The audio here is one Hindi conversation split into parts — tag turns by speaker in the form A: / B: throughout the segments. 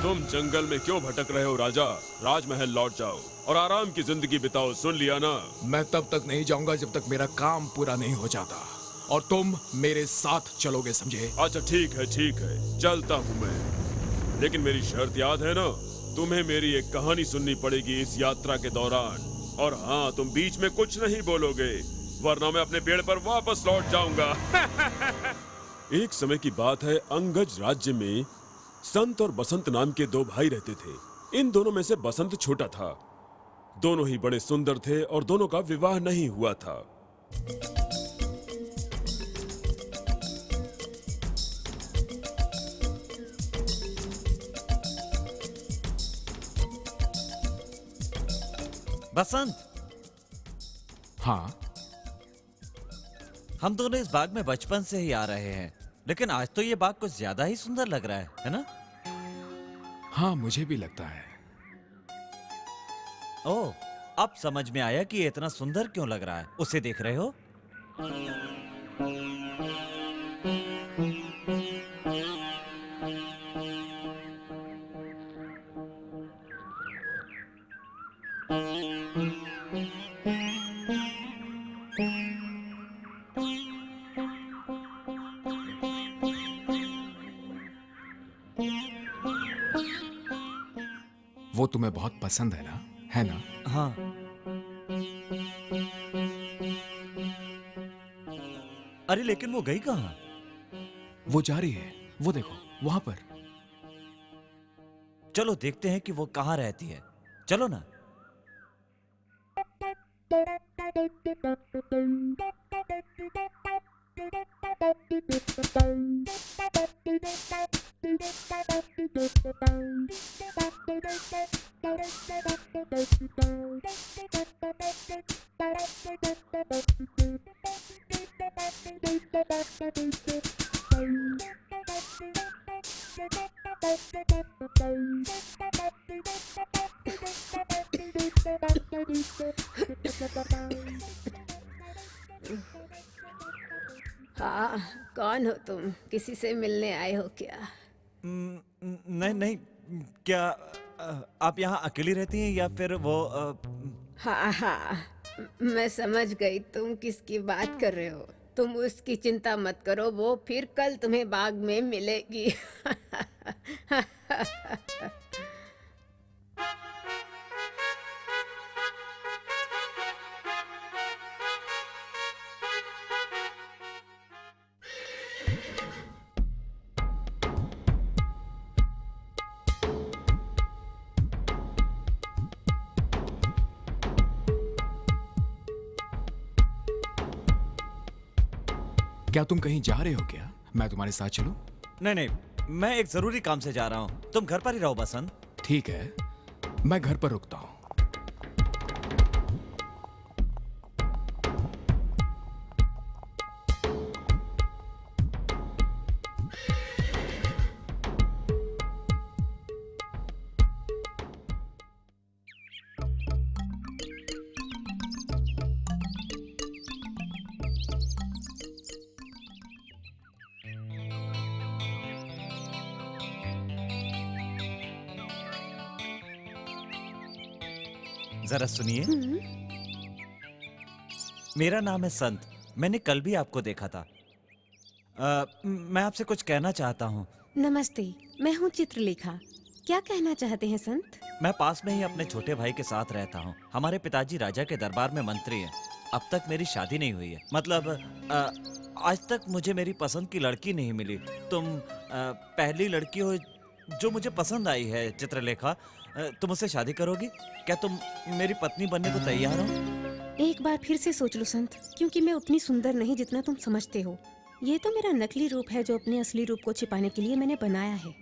A: तुम जंगल में क्यों भटक रहे हो राजा? राजमहल लौट जाओ और आराम की जिंदगी बिताओ, सुन लिया ना?
B: मैं तब तक नहीं जाऊंगा जब तक मेरा काम पूरा नहीं हो जाता, और तुम मेरे साथ चलोगे, समझे?
A: अच्छा ठीक है, चलता हूँ मैं, लेकिन मेरी शर्त याद है ना? तुम्हें मेरी एक कहानी सुननी पड़ेगी इस यात्रा के दौरान। और हाँ, तुम बीच में कुछ नहीं बोलोगे, वरना मैं अपने पेड़ पर वापस लौट जाऊंगा। एक समय की बात है, अंगज राज्य में संत और बसंत नाम के दो भाई रहते थे। इन दोनों में से बसंत छोटा था। दोनों ही बड़े सुंदर थे और दोनों का विवाह नहीं हुआ था।
C: बसंत,
B: हाँ।
C: हम दोनों इस बाग में बचपन से ही आ रहे हैं, लेकिन आज तो ये बाग कुछ ज्यादा ही सुंदर लग रहा है ना?
B: हाँ, मुझे भी लगता है।
C: ओह, अब समझ में आया कि ये इतना सुंदर क्यों लग रहा है। उसे देख रहे हो?
B: वो तुम्हें बहुत पसंद है ना? है ना?
C: हाँ। अरे लेकिन वो गई कहाँ?
B: वो जा रही है, वो देखो, वहां पर।
C: चलो देखते हैं कि वो कहाँ रहती है। चलो ना।
D: हाँ, कौन हो तुम? किसी से मिलने आए हो क्या?
C: नहीं नहीं, क्या आप यहाँ अकेली रहती हैं या फिर वो
D: हाँ हाँ, मैं समझ गई तुम किसकी बात कर रहे हो। तुम उसकी चिंता मत करो, वो फिर कल तुम्हें बाग में मिलेगी।
B: क्या तुम कहीं जा रहे हो क्या? मैं तुम्हारे साथ चलूं?
C: नहीं नहीं, मैं एक जरूरी काम से जा रहा हूँ। तुम घर पर ही रहो बसंत।
B: ठीक है, मैं घर पर रुकता हूं।
C: जरा सुनिए। मेरा नाम है संत। मैंने कल भी आपको देखा था। मैं आपसे कुछ कहना चाहता हूँ।
D: नमस्ते, मैं हूँ चित्रलेखा। क्या कहना चाहते हैं संत?
C: मैं पास में ही अपने छोटे भाई के साथ रहता हूँ। हमारे पिताजी राजा के दरबार में मंत्री हैं। अब तक मेरी शादी नहीं हुई है। मतलब आज तक मुझे मेरी पसंद की लड़की नहीं मिली। तुम पहली लड़की हो जो मुझे पसंद आई है। चित्रलेखा, तुम मुझसे शादी करोगी? क्या तुम मेरी पत्नी बनने को तैयार हो?
D: एक बार फिर से सोच लो संत, क्योंकि मैं उतनी सुंदर नहीं जितना तुम समझते हो। ये तो मेरा नकली रूप है जो अपने असली रूप को छिपाने के लिए मैंने बनाया है।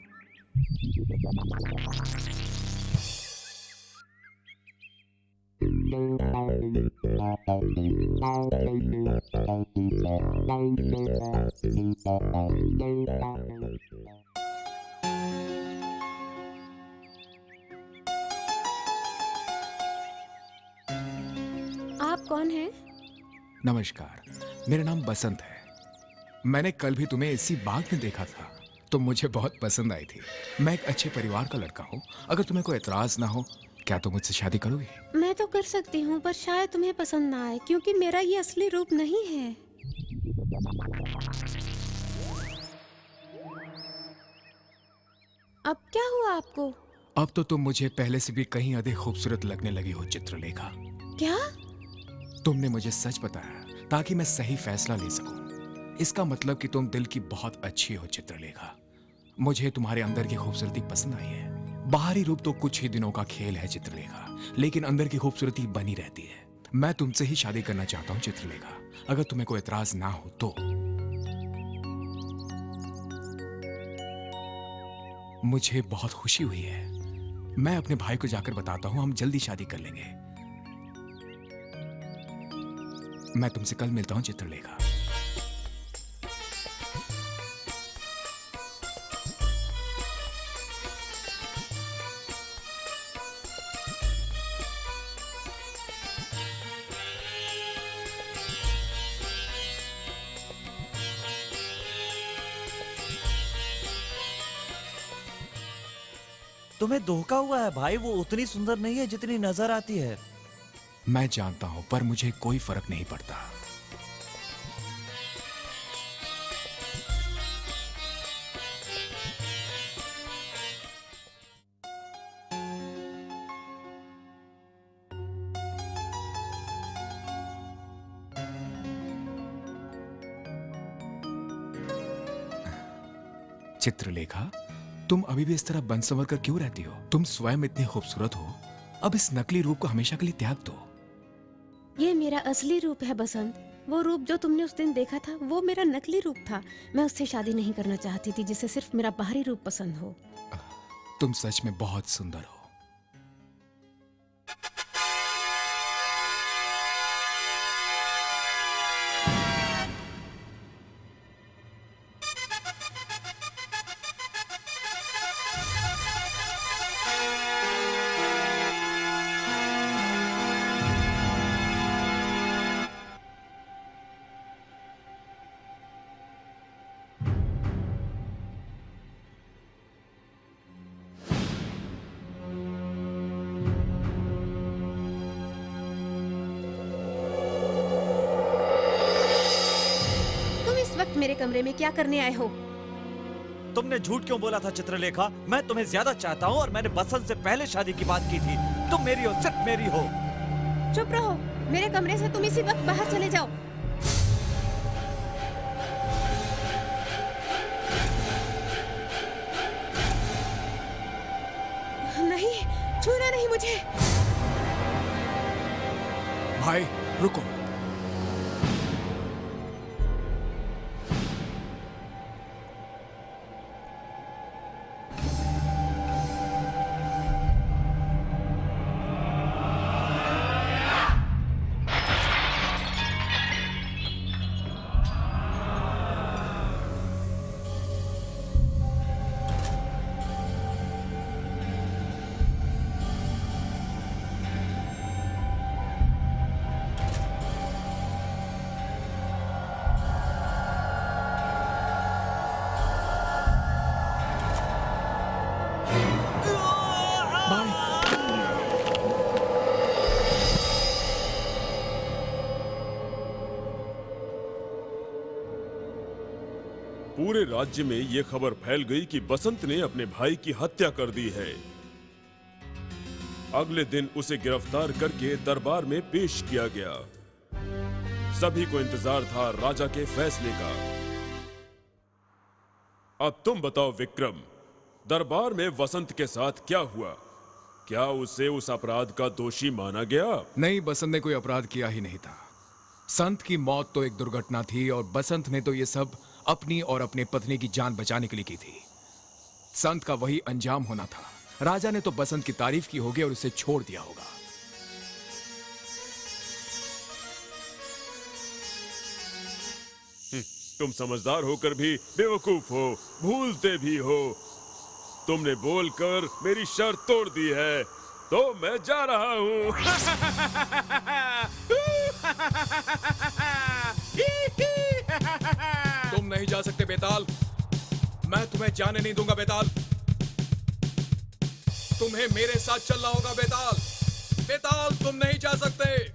D: आप कौन हैं?
B: नमस्कार, मेरा नाम बसंत है। मैंने कल भी तुम्हें इसी बाग में देखा था। तुम मुझे बहुत पसंद आई थी। मैं एक अच्छे परिवार का लड़का हूँ। अगर तुम्हें कोई एतराज ना हो, क्या तुम मुझसे शादी करोगी?
D: मैं तो कर सकती हूँ, पर शायद तुम्हें पसंद ना आए, क्योंकि मेरा ये असली रूप नहीं है। अब क्या हुआ आपको?
B: अब तो तुम मुझे पहले से भी कहीं अधिक खूबसूरत लगने लगी हो चित्रलेखा।
D: क्या?
B: तुमने मुझे सच बताया ताकि मैं सही फैसला ले सकूं। इसका मतलब कि तुम दिल की बहुत अच्छी हो चित्रलेखा। मुझे तुम्हारे अंदर की खूबसूरती पसंद आई है। बाहरी रूप तो कुछ ही दिनों का खेल है चित्रलेखा, लेकिन अंदर की खूबसूरती बनी रहती है। मैं तुमसे ही शादी करना चाहता हूँ चित्रलेखा, अगर तुम्हें कोई एतराज ना हो तो। मुझे बहुत खुशी हुई है। मैं अपने भाई को जाकर बताता हूँ, हम जल्दी शादी कर लेंगे। मैं तुमसे कल मिलता हूँ चित्रलेखा।
C: तुम्हें धोखा हुआ है भाई, वो उतनी सुंदर नहीं है जितनी नजर आती है।
B: मैं जानता हूं, पर मुझे कोई फर्क नहीं पड़ता। चित्रलेखा, तुम अभी भी इस तरह बन संवर कर क्यों रहती हो? तुम स्वयं इतनी खूबसूरत हो। अब इस नकली रूप को हमेशा के लिए त्याग दो।
D: ये मेरा असली रूप है बसंत। वो रूप जो तुमने उस दिन देखा था, वो मेरा नकली रूप था। मैं उससे शादी नहीं करना चाहती थी जिसे सिर्फ मेरा बाहरी रूप पसंद हो।
B: तुम सच में बहुत सुंदर हो।
D: मेरे कमरे में क्या करने आए हो?
C: तुमने झूठ क्यों बोला था चित्रलेखा? मैं तुम्हें ज्यादा चाहता हूँ और मैंने बसंत से पहले शादी की बात की थी। तुम मेरी हो, सिर्फ मेरी हो।
D: चुप रहो। मेरे कमरे से तुम इसी वक्त बाहर चले जाओ। नहीं, छूना नहीं मुझे।
B: भाई रुको।
A: पूरे राज्य में यह खबर फैल गई कि बसंत ने अपने भाई की हत्या कर दी है। अगले दिन उसे गिरफ्तार करके दरबार में पेश किया गया। सभी को इंतजार था राजा के फैसले का। अब तुम बताओ विक्रम, दरबार में वसंत के साथ क्या हुआ? क्या उसे उस अपराध का दोषी माना गया?
B: नहीं, बसंत ने कोई अपराध किया ही नहीं था। संत की मौत तो एक दुर्घटना थी और बसंत ने तो ये सब अपनी और अपने पत्नी की जान बचाने के लिए की थी। संत का वही अंजाम होना था। राजा ने तो बसंत की तारीफ की होगी और उसे छोड़ दिया होगा।
A: तुम समझदार होकर भी बेवकूफ हो, भूलते भी हो। तुमने बोलकर मेरी शर्त तोड़ दी है, तो मैं जा रहा हूं।
B: नहीं जा सकते बेताल। मैं तुम्हें जाने नहीं दूंगा बेताल। तुम्हें मेरे साथ चलना होगा बेताल। बेताल तुम नहीं जा सकते।